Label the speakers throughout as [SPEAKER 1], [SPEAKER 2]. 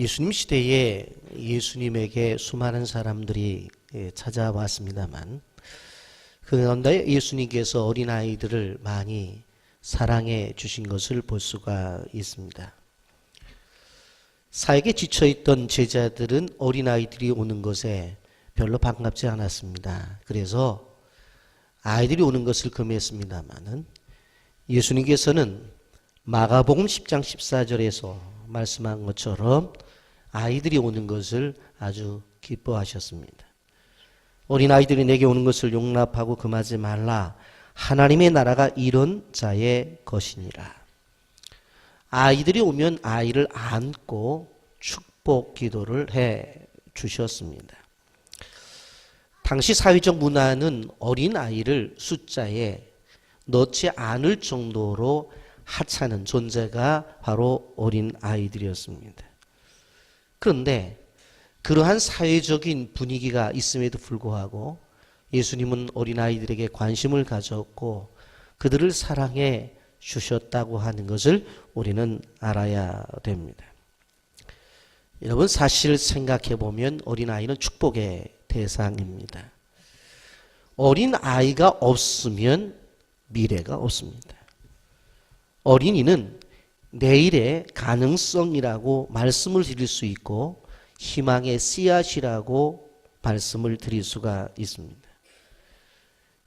[SPEAKER 1] 예수님 시대에 예수님에게 수많은 사람들이 찾아왔습니다만 그 가운데 예수님께서 어린아이들을 많이 사랑해 주신 것을 볼 수가 있습니다. 사역에 지쳐있던 제자들은 어린아이들이 오는 것에 별로 반갑지 않았습니다. 그래서 아이들이 오는 것을 금했습니다마는 예수님께서는 마가복음 10장 14절에서 말씀한 것처럼 아이들이 오는 것을 아주 기뻐하셨습니다. 어린아이들이 내게 오는 것을 용납하고 금하지 말라. 하나님의 나라가 이런 자의 것이니라. 아이들이 오면 아이를 안고 축복 기도를 해 주셨습니다. 당시 사회적 문화는 어린아이를 숫자에 넣지 않을 정도로 하찮은 존재가 바로 어린아이들이었습니다. 그런데 그러한 사회적인 분위기가 있음에도 불구하고 예수님은 어린아이들에게 관심을 가졌고 그들을 사랑해 주셨다고 하는 것을 우리는 알아야 됩니다. 여러분, 사실 생각해 보면 어린아이는 축복의 대상입니다. 어린아이가 없으면 미래가 없습니다. 어린이는 내일의 가능성이라고 말씀을 드릴 수 있고 희망의 씨앗이라고 말씀을 드릴 수가 있습니다.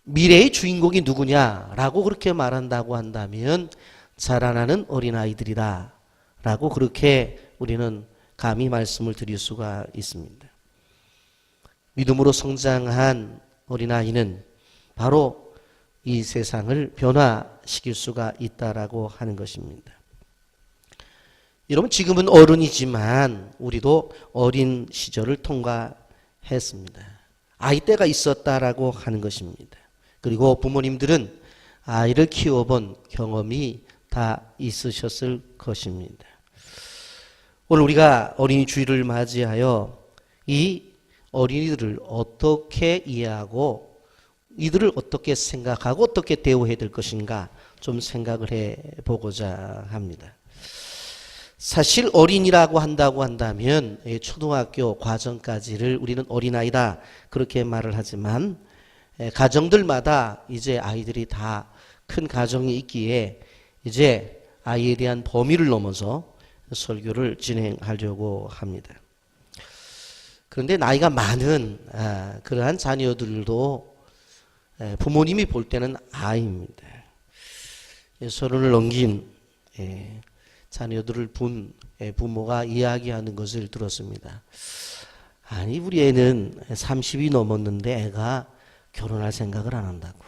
[SPEAKER 1] 미래의 주인공이 누구냐라고 그렇게 말한다고 한다면 자라나는 어린아이들이다 라고 그렇게 우리는 감히 말씀을 드릴 수가 있습니다. 믿음으로 성장한 어린아이는 바로 이 세상을 변화시킬 수가 있다라고 하는 것입니다. 여러분, 지금은 어른이지만 우리도 어린 시절을 통과했습니다. 아이 때가 있었다라고 하는 것입니다. 그리고 부모님들은 아이를 키워본 경험이 다 있으셨을 것입니다. 오늘 우리가 어린이 주일을 맞이하여 이 어린이들을 어떻게 이해하고 이들을 어떻게 생각하고 어떻게 대우해야 될 것인가 좀 생각을 해보고자 합니다. 사실 어린이라고 한다고 한다면 초등학교 과정까지를 우리는 어린아이다 그렇게 말을 하지만 가정들마다 이제 아이들이 다 큰 가정이 있기에 이제 아이에 대한 범위를 넘어서 설교를 진행하려고 합니다. 그런데 나이가 많은 그러한 자녀들도 부모님이 볼 때는 아이입니다. 서른을 넘긴 자녀들을 본 부모가 이야기하는 것을 들었습니다. 아니, 우리 애는 30이 넘었는데 애가 결혼할 생각을 안 한다고.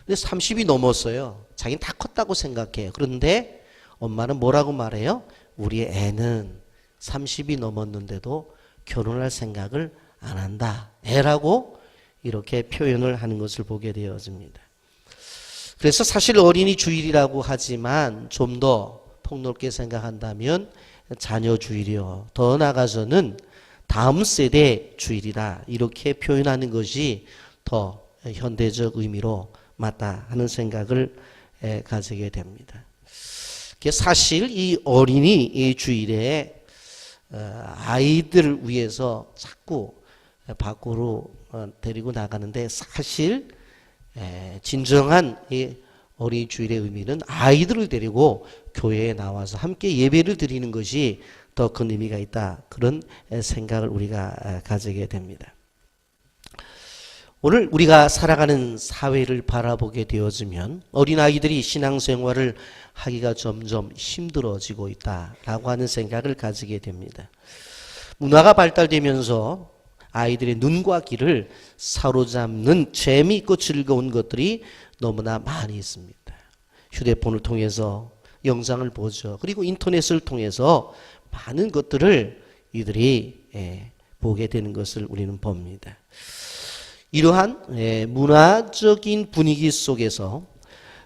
[SPEAKER 1] 근데 30이 넘었어요. 자기는 다 컸다고 생각해요. 그런데 엄마는 뭐라고 말해요? 우리 애는 30이 넘었는데도 결혼할 생각을 안 한다. 애라고 이렇게 표현을 하는 것을 보게 되어집니다. 그래서 사실 어린이 주일이라고 하지만 좀 더 폭넓게 생각한다면 자녀 주일이요. 더 나아가서는 다음 세대 주일이다. 이렇게 표현하는 것이 더 현대적 의미로 맞다 하는 생각을 가지게 됩니다. 사실 이 어린이 주일에 아이들을 위해서 자꾸 밖으로 데리고 나가는데 사실 진정한 이 어린이 주일의 의미는 아이들을 데리고 교회에 나와서 함께 예배를 드리는 것이 더 큰 의미가 있다. 그런 생각을 우리가 가지게 됩니다. 오늘 우리가 살아가는 사회를 바라보게 되어지면 어린아이들이 신앙생활을 하기가 점점 힘들어지고 있다라고 하는 생각을 가지게 됩니다. 문화가 발달되면서 아이들의 눈과 귀를 사로잡는 재미있고 즐거운 것들이 너무나 많이 있습니다. 휴대폰을 통해서 영상을 보죠. 그리고 인터넷을 통해서 많은 것들을 이들이 보게 되는 것을 우리는 봅니다. 이러한 문화적인 분위기 속에서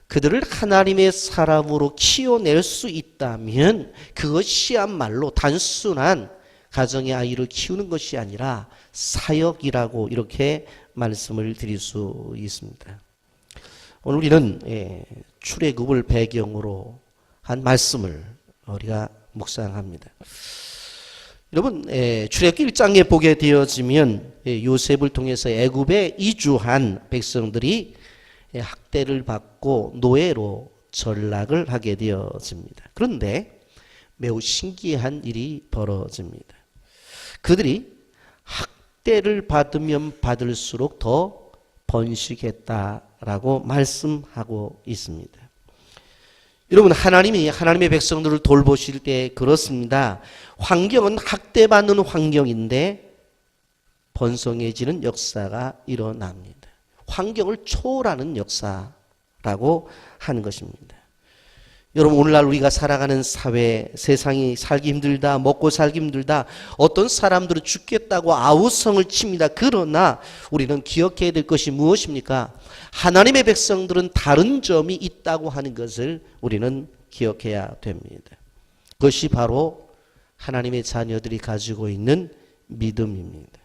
[SPEAKER 1] 그들을 하나님의 사람으로 키워낼 수 있다면 그것이야말로 단순한 가정의 아이를 키우는 것이 아니라 사역이라고 이렇게 말씀을 드릴 수 있습니다. 오늘 우리는 출애굽을 배경으로 한 말씀을 우리가 묵상합니다. 여러분, 출애굽기 1장에 보게 되어지면 요셉을 통해서 애굽에 이주한 백성들이 학대를 받고 노예로 전락을 하게 되어집니다. 그런데 매우 신기한 일이 벌어집니다. 그들이 학대를 받으면 받을수록 더 번식했다라고 말씀하고 있습니다. 여러분, 하나님이 하나님의 백성들을 돌보실 때 그렇습니다. 환경은 학대받는 환경인데 번성해지는 역사가 일어납니다. 환경을 초월하는 역사라고 하는 것입니다. 여러분, 오늘날 우리가 살아가는 사회, 세상이 살기 힘들다, 먹고 살기 힘들다, 어떤 사람들은 죽겠다고 아우성을 칩니다. 그러나 우리는 기억해야 될 것이 무엇입니까? 하나님의 백성들은 다른 점이 있다고 하는 것을 우리는 기억해야 됩니다. 그것이 바로 하나님의 자녀들이 가지고 있는 믿음입니다.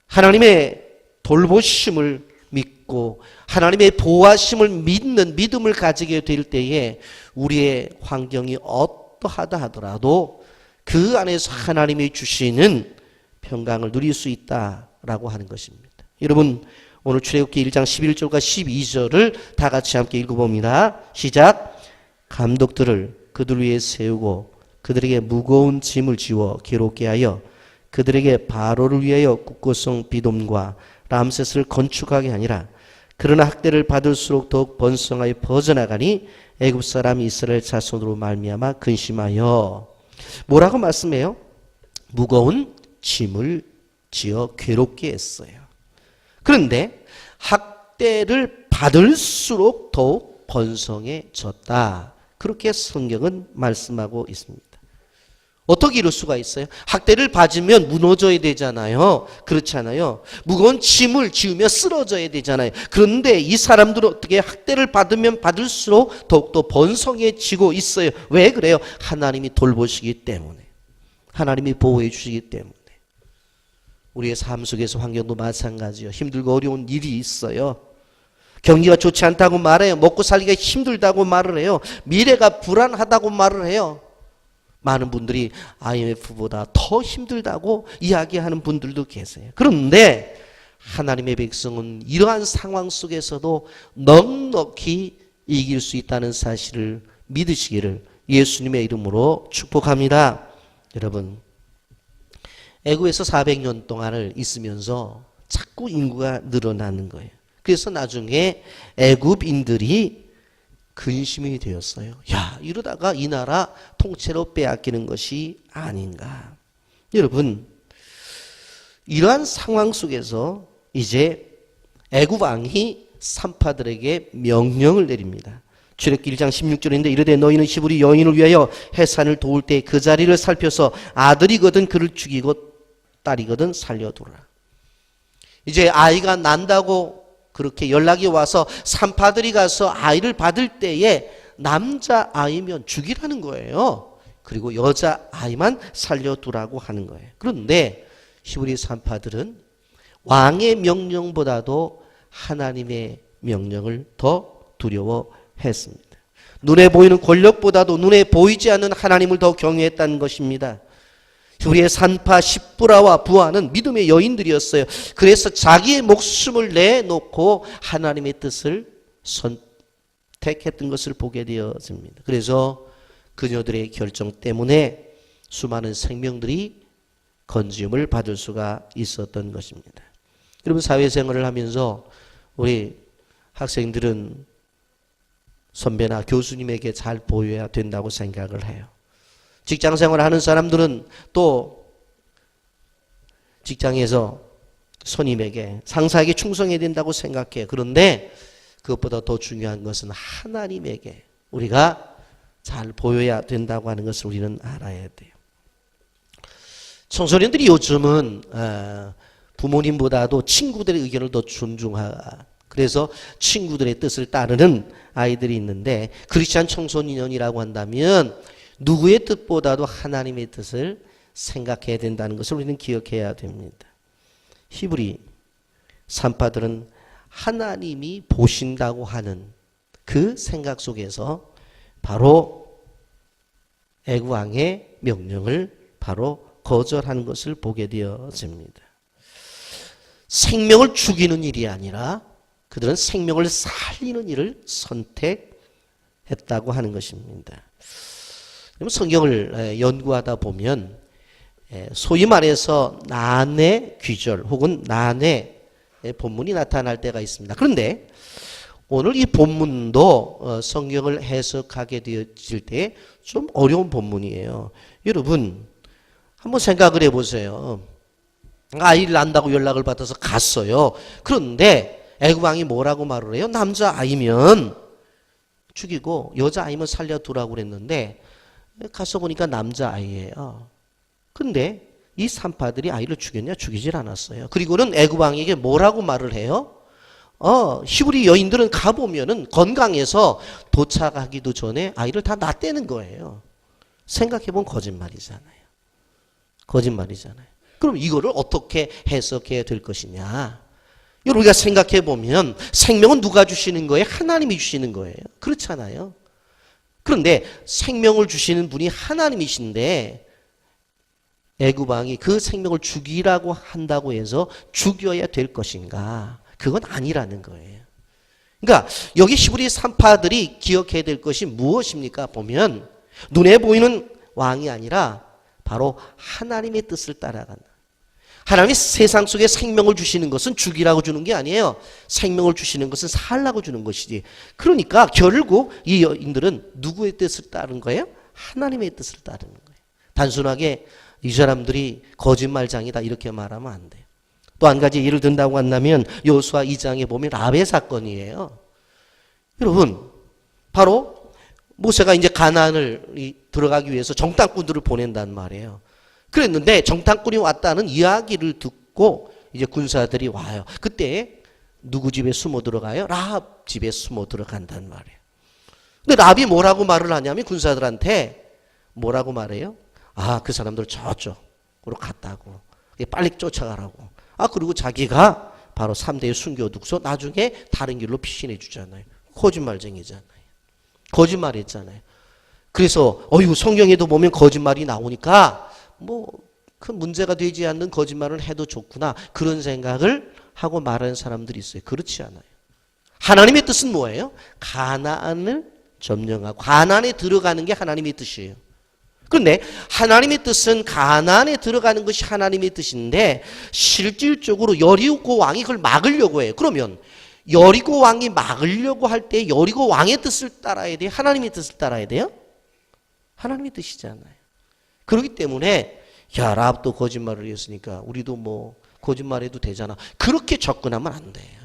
[SPEAKER 1] 하나님의 돌보심을 믿고 하나님의 보호하심을 믿는 믿음을 가지게 될 때에 우리의 환경이 어떠하다 하더라도 그 안에서 하나님이 주시는 평강을 누릴 수 있다라고 하는 것입니다. 여러분, 오늘 출애굽기 1장 11절과 12절을 다 같이 함께 읽어봅니다. 시작. 감독들을 그들 위에 세우고 그들에게 무거운 짐을 지워 괴롭게 하여 그들에게 바로를 위하여 국고성 비돔과 람셋을 건축하게 아니라 그러나 학대를 받을수록 더욱 번성하여 퍼져나가니 애굽 사람 이스라엘 자손으로 말미암아 근심하여. 뭐라고 말씀해요? 무거운 짐을 지어 괴롭게 했어요. 그런데 학대를 받을수록 더욱 번성해졌다. 그렇게 성경은 말씀하고 있습니다. 어떻게 이럴 수가 있어요? 학대를 받으면 무너져야 되잖아요. 그렇잖아요. 무거운 짐을 지으며 쓰러져야 되잖아요. 그런데 이 사람들은 어떻게 학대를 받으면 받을수록 더욱더 번성해지고 있어요. 왜 그래요? 하나님이 돌보시기 때문에. 하나님이 보호해 주시기 때문에. 우리의 삶 속에서 환경도 마찬가지요. 힘들고 어려운 일이 있어요. 경기가 좋지 않다고 말해요. 먹고 살기가 힘들다고 말을 해요. 미래가 불안하다고 말을 해요. 많은 분들이 IMF보다 더 힘들다고 이야기하는 분들도 계세요. 그런데 하나님의 백성은 이러한 상황 속에서도 넉넉히 이길 수 있다는 사실을 믿으시기를 예수님의 이름으로 축복합니다. 여러분, 애굽에서 400년 동안을 있으면서 자꾸 인구가 늘어나는 거예요. 그래서 나중에 애굽인들이 근심이 되었어요. 야, 이러다가 이 나라 통째로 빼앗기는 것이 아닌가. 여러분, 이러한 상황 속에서 이제 애굽 왕이 산파들에게 명령을 내립니다. 출애굽기 1장 16절인데 이르되 너희는 히브리 여인을 위하여 해산을 도울 때 그 자리를 살펴서 아들이거든 그를 죽이고 딸이거든 살려두라. 이제 아이가 난다고 그렇게 연락이 와서 산파들이 가서 아이를 받을 때에 남자 아이면 죽이라는 거예요. 그리고 여자 아이만 살려두라고 하는 거예요. 그런데 히브리 산파들은 왕의 명령보다도 하나님의 명령을 더 두려워했습니다. 눈에 보이는 권력보다도 눈에 보이지 않는 하나님을 더 경외했다는 것입니다. 우리의 산파 십부라와 부하는 믿음의 여인들이었어요. 그래서 자기의 목숨을 내놓고 하나님의 뜻을 선택했던 것을 보게 되어집니다. 그래서 그녀들의 결정 때문에 수많은 생명들이 건지음을 받을 수가 있었던 것입니다. 여러분, 사회생활을 하면서 우리 학생들은 선배나 교수님에게 잘 보여야 된다고 생각을 해요. 직장생활을 하는 사람들은 또 직장에서 손님에게, 상사에게 충성해야 된다고 생각해요. 그런데 그것보다 더 중요한 것은 하나님에게 우리가 잘 보여야 된다고 하는 것을 우리는 알아야 돼요. 청소년들이 요즘은 부모님보다도 친구들의 의견을 더 존중하고 그래서 친구들의 뜻을 따르는 아이들이 있는데 크리스찬 청소년이라고 한다면 누구의 뜻보다도 하나님의 뜻을 생각해야 된다는 것을 우리는 기억해야 됩니다. 히브리 산파들은 하나님이 보신다고 하는 그 생각 속에서 바로 애굽 왕의 명령을 바로 거절하는 것을 보게 되어집니다. 생명을 죽이는 일이 아니라 그들은 생명을 살리는 일을 선택했다고 하는 것입니다. 성경을 연구하다 보면 소위 말해서 난의 귀절 혹은 난의 본문이 나타날 때가 있습니다. 그런데 오늘 이 본문도 성경을 해석하게 되어질 때 좀 어려운 본문이에요. 여러분 한번 생각을 해보세요. 아이를 낳는다고 연락을 받아서 갔어요. 그런데 애굽 왕이 뭐라고 말을 해요? 남자아이면 죽이고 여자아이면 살려두라고 그랬는데 가서 보니까 남자아이예요. 근데 이 산파들이 아이를 죽였냐? 죽이질 않았어요. 그리고는 애굽 왕에게 뭐라고 말을 해요? 히브리 여인들은 가보면은 건강해서 도착하기도 전에 아이를 다 낳았다는 거예요. 생각해보면 거짓말이잖아요. 거짓말이잖아요. 그럼 이거를 어떻게 해석해야 될 것이냐? 여러분 우리가 생각해보면 생명은 누가 주시는 거예요? 하나님이 주시는 거예요. 그렇잖아요. 그런데 생명을 주시는 분이 하나님이신데 애굽 왕이 그 생명을 죽이라고 한다고 해서 죽여야 될 것인가? 그건 아니라는 거예요. 그러니까 여기 히브리 산파들이 기억해야 될 것이 무엇입니까? 보면 눈에 보이는 왕이 아니라 바로 하나님의 뜻을 따라간다. 하나님이 세상 속에 생명을 주시는 것은 죽이라고 주는 게 아니에요. 생명을 주시는 것은 살라고 주는 것이지. 그러니까 결국 이 여인들은 누구의 뜻을 따른 거예요? 하나님의 뜻을 따르는 거예요. 단순하게 이 사람들이 거짓말장이다 이렇게 말하면 안 돼요. 또 한 가지 예를 든다고 한다면 여호수아 2장에 보면 라합의 사건이에요. 여러분 바로 모세가 이제 가나안을 들어가기 위해서 정탐꾼들을 보낸단 말이에요. 그랬는데 정탐꾼이 왔다는 이야기를 듣고 이제 군사들이 와요. 그때 누구 집에 숨어 들어가요? 라합 집에 숨어 들어간단 말이에요. 근데 라합이 뭐라고 말을 하냐면 군사들한테 뭐라고 말해요? 그 사람들 저쪽으로 갔다고. 빨리 쫓아가라고. 그리고 자기가 바로 3대에 숨겨두고서 나중에 다른 길로 피신해 주잖아요. 거짓말쟁이잖아요. 거짓말했잖아요. 그래서 성경에도 보면 거짓말이 나오니까 큰 문제가 되지 않는 거짓말을 해도 좋구나 그런 생각을 하고 말하는 사람들이 있어요. 그렇지 않아요. 하나님의 뜻은 뭐예요? 가나안을 점령하고 가나안에 들어가는 게 하나님의 뜻이에요. 그런데 하나님의 뜻은 가나안에 들어가는 것이 하나님의 뜻인데 실질적으로 여리고 왕이 그걸 막으려고 해요. 그러면 여리고 왕이 막으려고 할 때 여리고 왕의 뜻을 따라야 돼요? 하나님의 뜻을 따라야 돼요? 하나님의 뜻이잖아요. 그렇기 때문에 라합도 거짓말을 했으니까 우리도 거짓말해도 되잖아. 그렇게 접근하면 안 돼요.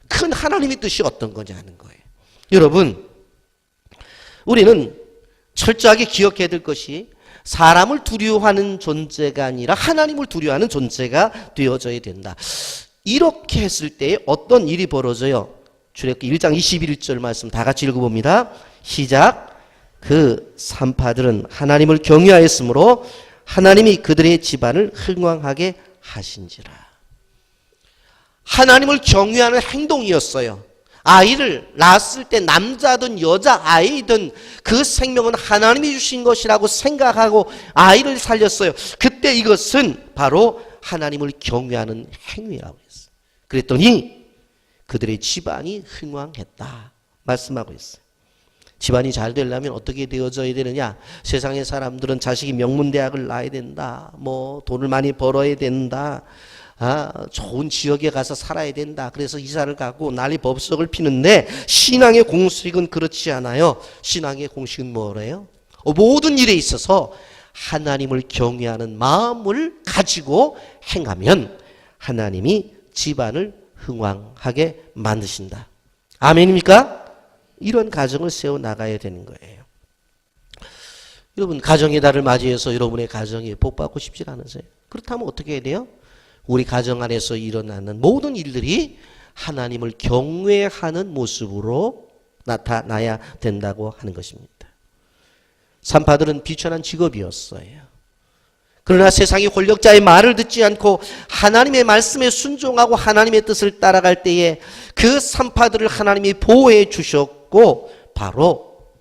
[SPEAKER 1] 큰 하나님의 뜻이 어떤 거냐는 거예요. 여러분 우리는 철저하게 기억해야 될 것이 사람을 두려워하는 존재가 아니라 하나님을 두려워하는 존재가 되어져야 된다. 이렇게 했을 때 어떤 일이 벌어져요? 출애굽기 1장 21절 말씀 다 같이 읽어봅니다. 시작. 그 산파들은 하나님을 경외하였으므로 하나님이 그들의 집안을 흥왕하게 하신지라. 하나님을 경외하는 행동이었어요. 아이를 낳았을 때 남자든 여자아이든 그 생명은 하나님이 주신 것이라고 생각하고 아이를 살렸어요. 그때 이것은 바로 하나님을 경외하는 행위라고 했어요. 그랬더니 그들의 집안이 흥왕했다 말씀하고 있어요. 집안이 잘 되려면 어떻게 되어져야 되느냐? 세상의 사람들은 자식이 명문대학을 나야 된다. 돈을 많이 벌어야 된다. 좋은 지역에 가서 살아야 된다. 그래서 이사를 가고 난리 법석을 피는데 신앙의 공식은 그렇지 않아요. 신앙의 공식은 뭐래요? 모든 일에 있어서 하나님을 경외하는 마음을 가지고 행하면 하나님이 집안을 흥왕하게 만드신다. 아멘입니까? 이런 가정을 세워나가야 되는 거예요. 여러분 가정의 달을 맞이해서 여러분의 가정이 복받고 싶지 않으세요? 그렇다면 어떻게 해야 돼요? 우리 가정 안에서 일어나는 모든 일들이 하나님을 경외하는 모습으로 나타나야 된다고 하는 것입니다. 산파들은 비천한 직업이었어요. 그러나 세상의 권력자의 말을 듣지 않고 하나님의 말씀에 순종하고 하나님의 뜻을 따라갈 때에 그 산파들을 하나님이 보호해 주셨고 바로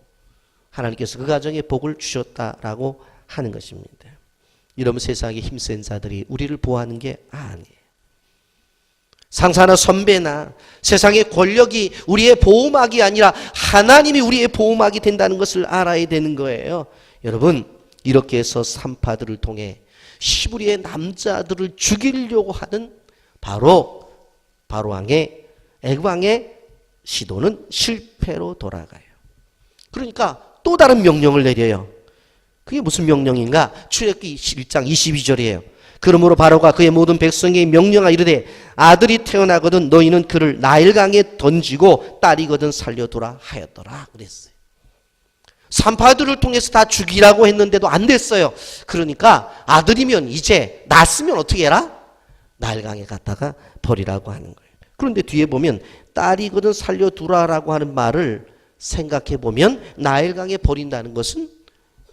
[SPEAKER 1] 하나님께서 그 가정에 복을 주셨다라고 하는 것입니다. 이러면 세상의 힘센 자들이 우리를 보호하는 게 아니에요. 상사나 선배나 세상의 권력이 우리의 보호막이 아니라 하나님이 우리의 보호막이 된다는 것을 알아야 되는 거예요. 여러분, 이렇게 해서 산파들을 통해 시부리의 남자들을 죽이려고 하는 바로왕의 애굽왕의 시도는 실패로 돌아가요. 그러니까 또 다른 명령을 내려요. 그게 무슨 명령인가? 출애굽기 1장 22절이에요. 그러므로 바로가 그의 모든 백성에게 명령하 이르되 아들이 태어나거든 너희는 그를 나일강에 던지고 딸이거든 살려두라 하였더라 그랬어요. 산파들을 통해서 다 죽이라고 했는데도 안 됐어요. 그러니까 아들이면 이제 낳았으면 어떻게 해라? 나일강에 갖다가 버리라고 하는 거예요. 그런데 뒤에 보면 딸이거든 살려두라라고 하는 말을 생각해 보면 나일강에 버린다는 것은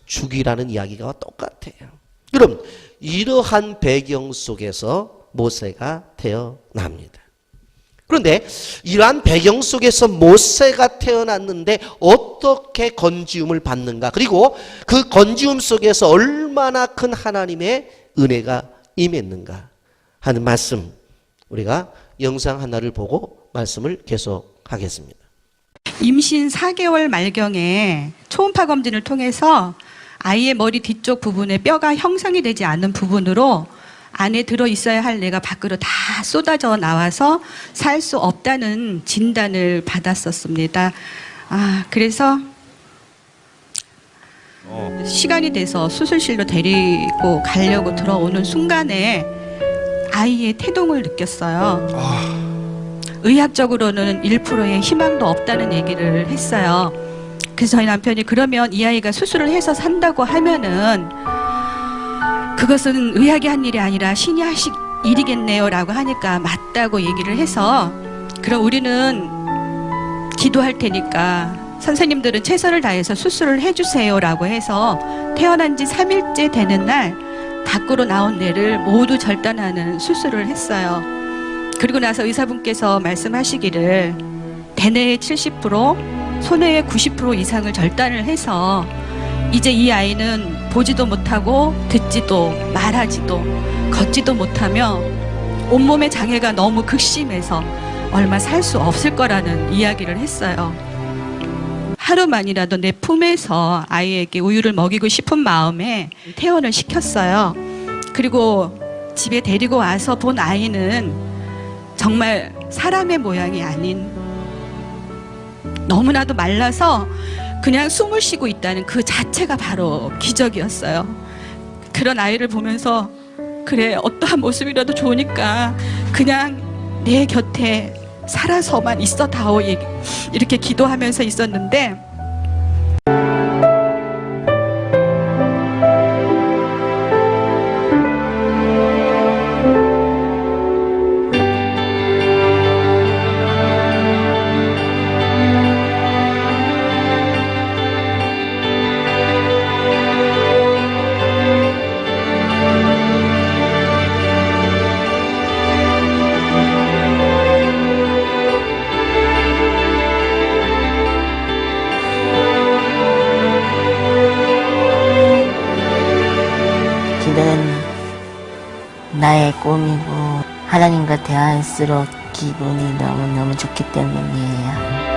[SPEAKER 1] 죽이라는 이야기가 똑같아요. 그럼 이러한 배경 속에서 모세가 태어납니다. 그런데 이러한 배경 속에서 모세가 태어났는데 어떻게 건지움을 받는가? 그리고 그 건지움 속에서 얼마나 큰 하나님의 은혜가 임했는가 하는 말씀, 우리가 영상 하나를 보고 말씀을 계속하겠습니다.
[SPEAKER 2] 임신 4개월 말경에 초음파 검진을 통해서 아이의 머리 뒤쪽 부분에 뼈가 형성이 되지 않는 부분으로 안에 들어 있어야 할 뇌가 밖으로 다 쏟아져 나와서 살 수 없다는 진단을 받았었습니다. 그래서 시간이 돼서 수술실로 데리고 가려고 들어오는 순간에 아이의 태동을 느꼈어요. 의학적으로는 1%의 희망도 없다는 얘기를 했어요. 그래서 저희 남편이 그러면 이 아이가 수술을 해서 산다고 하면은 그것은 의학이 한 일이 아니라 신이 하실 일이겠네요 라고 하니까 맞다고 얘기를 해서 그럼 우리는 기도할 테니까 선생님들은 최선을 다해서 수술을 해주세요 라고 해서 태어난 지 3일째 되는 날 밖으로 나온 뇌를 모두 절단하는 수술을 했어요. 그리고 나서 의사분께서 말씀하시기를 대뇌의 70%, 소뇌의 90% 이상을 절단을 해서 이제 이 아이는 보지도 못하고 듣지도 말하지도 걷지도 못하며 온몸의 장애가 너무 극심해서 얼마 살 수 없을 거라는 이야기를 했어요. 하루만이라도 내 품에서 아이에게 우유를 먹이고 싶은 마음에 퇴원을 시켰어요. 그리고 집에 데리고 와서 본 아이는 정말 사람의 모양이 아닌 너무나도 말라서 그냥 숨을 쉬고 있다는 그 자체가 바로 기적이었어요. 그런 아이를 보면서 그래 어떠한 모습이라도 좋으니까 그냥 내 곁에 살아서만 있어 다오 이렇게 기도하면서 있었는데
[SPEAKER 3] 나의 꿈이고 하나님과 대화할수록 기분이 너무너무 좋기 때문이에요.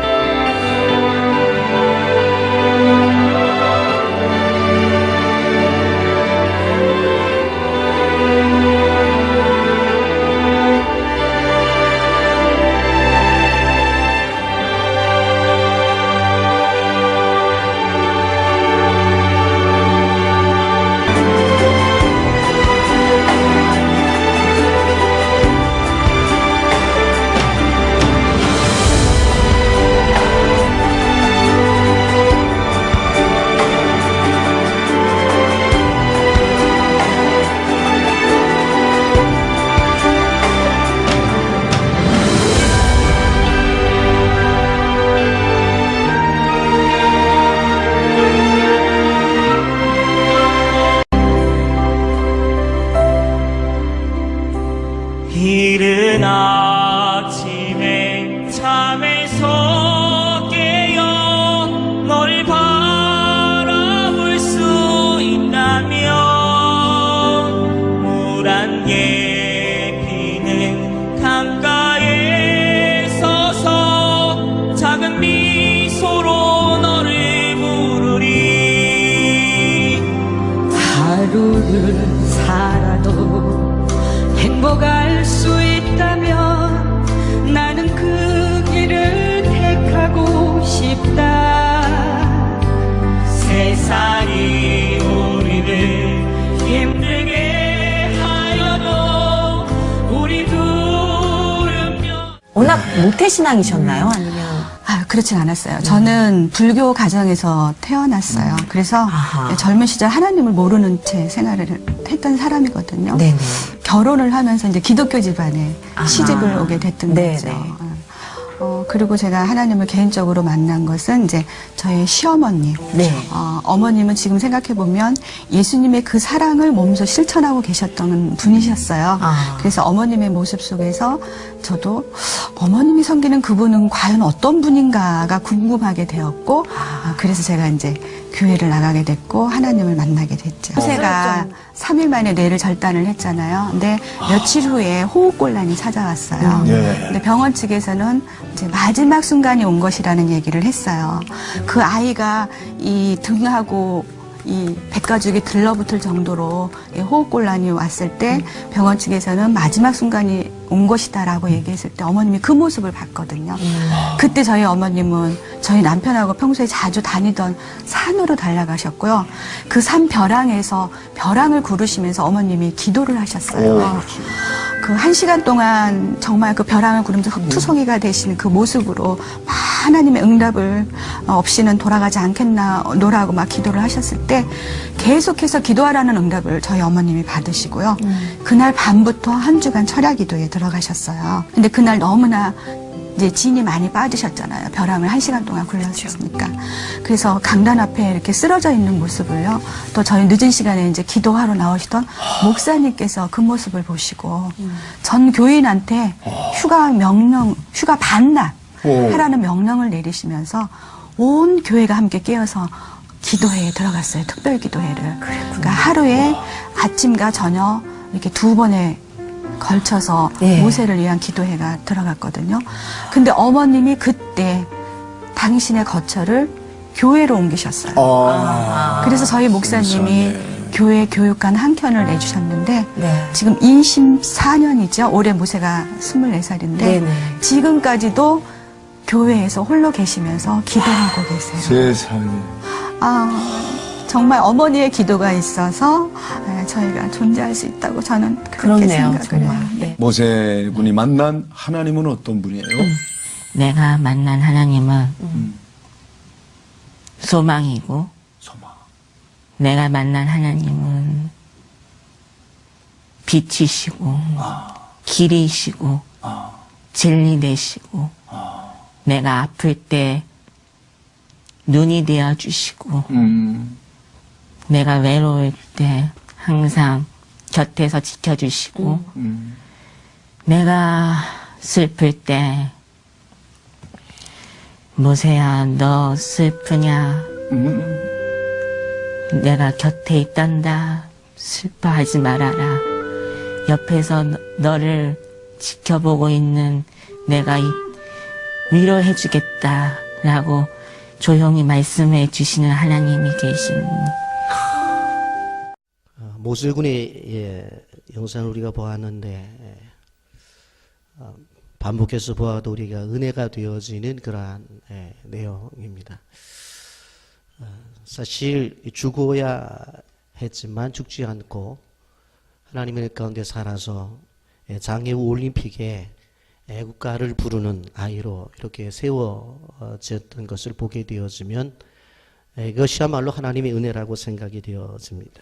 [SPEAKER 2] 하루를 살아도 행복할 수 있다면 나는 그 길을 택하고 싶다. 세상이 우리를 힘들게 하여도 우리 둘은
[SPEAKER 4] 워낙 모태신앙이셨나요? 아니면?
[SPEAKER 2] 그렇진 않았어요. 저는 불교 가정에서 태어났어요. 그래서
[SPEAKER 4] 아하.
[SPEAKER 2] 젊은 시절 하나님을 모르는 채 생활을 했던 사람이거든요.
[SPEAKER 4] 네네.
[SPEAKER 2] 결혼을 하면서 이제 기독교 집안에
[SPEAKER 4] 아하.
[SPEAKER 2] 시집을 오게 됐던
[SPEAKER 4] 네네.
[SPEAKER 2] 거죠. 그리고 제가 하나님을 개인적으로 만난 것은 이제 저희 시어머님.
[SPEAKER 4] 네.
[SPEAKER 2] 어머님은 지금 생각해보면 예수님의 그 사랑을 몸소 실천하고 계셨던 분이셨어요.
[SPEAKER 4] 아.
[SPEAKER 2] 그래서 어머님의 모습 속에서 저도 어머님이 섬기는 그분은 과연 어떤 분인가가 궁금하게 되었고, 그래서 제가 이제 교회를 나가게 됐고 하나님을 만나게 됐죠. 제가 3일 만에 뇌를 절단을 했잖아요. 근데 며칠 후에 호흡곤란이 찾아왔어요. 근데 병원 측에서는 이제 마지막 순간이 온 것이라는 얘기를 했어요. 그 아이가 이 등하고 이 백가죽이 들러붙을 정도로 호흡곤란이 왔을 때 병원 측에서는 마지막 순간이 온 것이다라고 얘기했을 때 어머님이 그 모습을 봤거든요. 그때 저희 어머님은 저희 남편하고 평소에 자주 다니던 산으로 달려가셨고요. 그 산 벼랑에서 벼랑을 구르시면서 어머님이 기도를 하셨어요. 그 1시간 동안 정말 그 벼랑을 구르면서 흑투성이가 되시는 그 모습으로 하나님의 응답을 없이는 돌아가지 않겠나노라고 막 기도를 하셨을 때 계속해서 기도하라는 응답을 저희 어머님이 받으시고요. 그날 밤부터 한 주간 철야 기도에 들어가셨어요. 근데 그날 너무나 이제 진이 많이 빠지셨잖아요. 벼랑을 1시간 동안 굴렸으니까. 그래서 강단 앞에 이렇게 쓰러져 있는 모습을요. 또 저희 늦은 시간에 이제 기도하러 나오시던 목사님께서 그 모습을 보시고 전 교인한테 휴가 반납 하라는 명령을 내리시면서 온 교회가 함께 깨어서 기도회에 들어갔어요. 특별 기도회를. 그러니까 하루에 아침과 저녁 이렇게 2번에 걸쳐서 모세를 위한 기도회가 들어갔거든요. 근데 어머님이 그때 당신의 거처를 교회로 옮기셨어요. 그래서 저희 목사님이 교회 교육관 한 켠을 내주셨는데 지금 24년이죠. 올해 모세가 24살인데 지금까지도 교회에서 홀로 계시면서 기도하고 계세요.
[SPEAKER 5] 세상에.
[SPEAKER 2] 정말 어머니의 기도가 있어서 저희가 존재할 수 있다고 저는 그렇게
[SPEAKER 4] 그렇네요,
[SPEAKER 2] 생각을 해요.
[SPEAKER 4] 정말.
[SPEAKER 5] 모세 군이 만난 하나님은 어떤 분이에요?
[SPEAKER 3] 내가 만난 하나님은 소망이고,
[SPEAKER 5] 소망.
[SPEAKER 3] 내가 만난 하나님은 빛이시고, 길이시고, 진리 되시고, 내가 아플 때 눈이 되어 주시고, 내가 외로울 때 항상 곁에서 지켜주시고, 내가 슬플 때, 모세야, 너 슬프냐? 내가 곁에 있단다. 슬퍼하지 말아라. 옆에서 너를 지켜보고 있는 내가 위로해주겠다. 라고 조용히 말씀해 주시는 하나님이 계신.
[SPEAKER 1] 모세군의 영상을 우리가 보았는데 반복해서 보아도 우리가 은혜가 되어지는 그러한 내용입니다. 사실 죽어야 했지만 죽지 않고 하나님의 가운데 살아서 장애우 올림픽에 애국가를 부르는 아이로 이렇게 세워졌던 것을 보게 되어지면 이것이야말로 하나님의 은혜라고 생각이 되어집니다.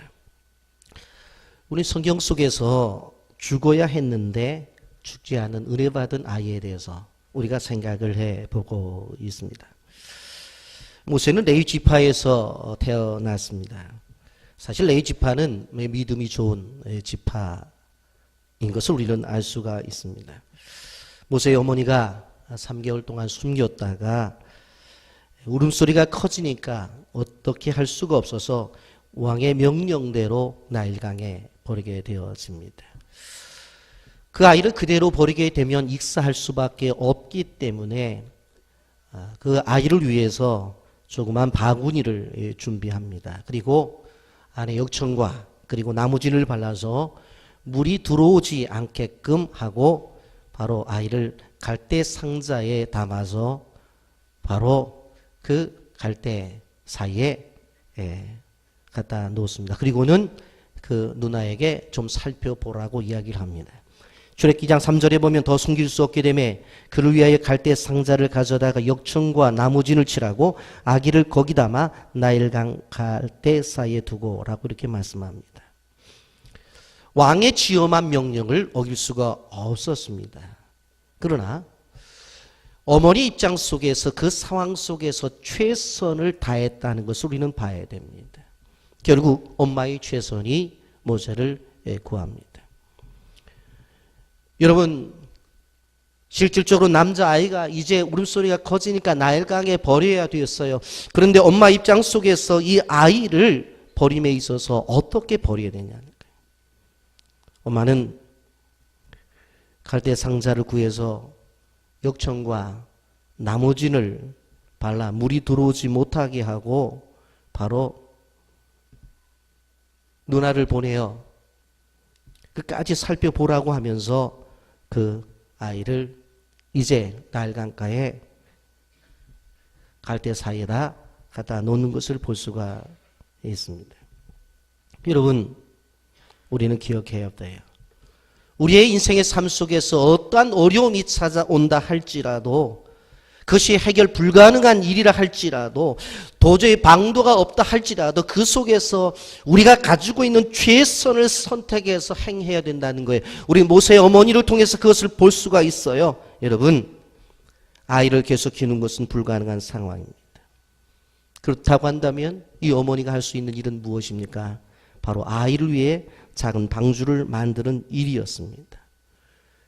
[SPEAKER 1] 우리 성경 속에서 죽어야 했는데 죽지 않은 은혜받은 아이에 대해서 우리가 생각을 해보고 있습니다. 모세는 레위 지파에서 태어났습니다. 사실 레위 지파는 믿음이 좋은 지파인 것을 우리는 알 수가 있습니다. 모세의 어머니가 3개월 동안 숨겼다가 울음소리가 커지니까 어떻게 할 수가 없어서 왕의 명령대로 나일강에 버리게 되어집니다. 그 아이를 그대로 버리게 되면 익사할 수밖에 없기 때문에 그 아이를 위해서 조그만 바구니를 준비합니다. 그리고 안에 역청과 그리고 나무진을 발라서 물이 들어오지 않게끔 하고 바로 아이를 갈대 상자에 담아서 바로 그 갈대 사이에 갖다 놓습니다. 그리고는 그 누나에게 좀 살펴보라고 이야기를 합니다. 출애굽기장 3절에 보면 더 숨길 수 없게 되매 그를 위하여 갈대 상자를 가져다가 역청과 나무진을 칠하고 아기를 거기 담아 나일강 갈대 사이에 두고라고 이렇게 말씀합니다. 왕의 지엄한 명령을 어길 수가 없었습니다. 그러나 어머니 입장 속에서 그 상황 속에서 최선을 다했다는 것을 우리는 봐야 됩니다. 결국 엄마의 최선이 모세를 구합니다. 여러분, 실질적으로 남자아이가 이제 울음소리가 커지니까 나일강에 버려야 되었어요. 그런데 엄마 입장 속에서 이 아이를 버림에 있어서 어떻게 버려야 되냐는 거예요. 엄마는 갈대 상자를 구해서 역청과 나무진을 발라 물이 들어오지 못하게 하고 바로 누나를 보내어 끝까지 살펴보라고 하면서 그 아이를 이제 나일강가에 갈대 사이에다 갖다 놓는 것을 볼 수가 있습니다. 여러분, 우리는 기억해야 돼요. 우리의 인생의 삶 속에서 어떠한 어려움이 찾아온다 할지라도, 그것이 해결 불가능한 일이라 할지라도, 도저히 방도가 없다 할지라도 그 속에서 우리가 가지고 있는 최선을 선택해서 행해야 된다는 거예요. 우리 모세의 어머니를 통해서 그것을 볼 수가 있어요. 여러분, 아이를 계속 키우는 것은 불가능한 상황입니다. 그렇다고 한다면 이 어머니가 할 수 있는 일은 무엇입니까? 바로 아이를 위해 작은 방주를 만드는 일이었습니다.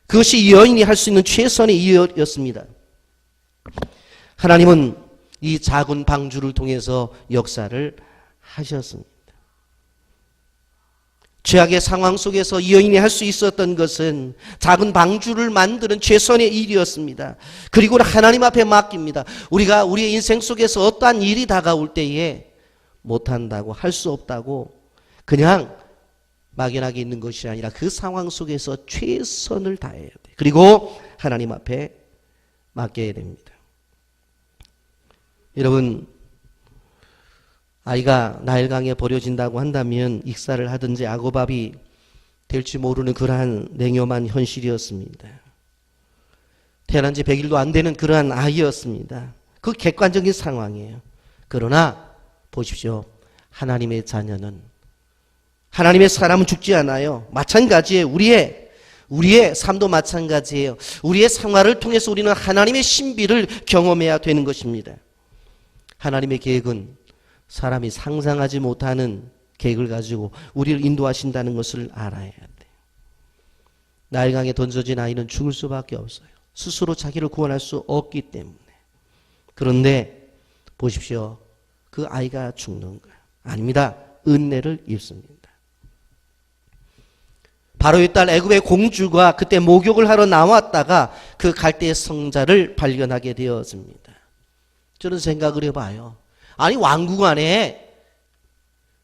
[SPEAKER 1] 그것이 이 여인이 할 수 있는 최선의 일이었습니다. 하나님은 이 작은 방주를 통해서 역사를 하셨습니다. 죄악의 상황 속에서 이 여인이 할 수 있었던 것은 작은 방주를 만드는 최선의 일이었습니다. 그리고는 하나님 앞에 맡깁니다. 우리가 우리의 인생 속에서 어떠한 일이 다가올 때에 못한다고, 할 수 없다고 그냥 막연하게 있는 것이 아니라 그 상황 속에서 최선을 다해야 돼요. 그리고 하나님 앞에 맡겨야 됩니다. 여러분, 아이가 나일강에 버려진다고 한다면 익사를 하든지 악어밥이 될지 모르는 그러한 냉엄한 현실이었습니다. 태어난 지 100일도 안 되는 그러한 아이였습니다. 그 객관적인 상황이에요. 그러나 보십시오. 하나님의 자녀는, 하나님의 사람은 죽지 않아요. 마찬가지예요. 우리의 삶도 마찬가지예요. 우리의 생활을 통해서 우리는 하나님의 신비를 경험해야 되는 것입니다. 하나님의 계획은 사람이 상상하지 못하는 계획을 가지고 우리를 인도하신다는 것을 알아야 돼요. 나일강에 던져진 아이는 죽을 수밖에 없어요. 스스로 자기를 구원할 수 없기 때문에. 그런데 보십시오. 그 아이가 죽는 거예요. 아닙니다. 은혜를 입습니다. 바로의 딸 애굽의 공주가 그때 목욕을 하러 나왔다가 그 갈대의 성자를 발견하게 되었습니다. 저는 생각을 해봐요. 아니, 왕궁 안에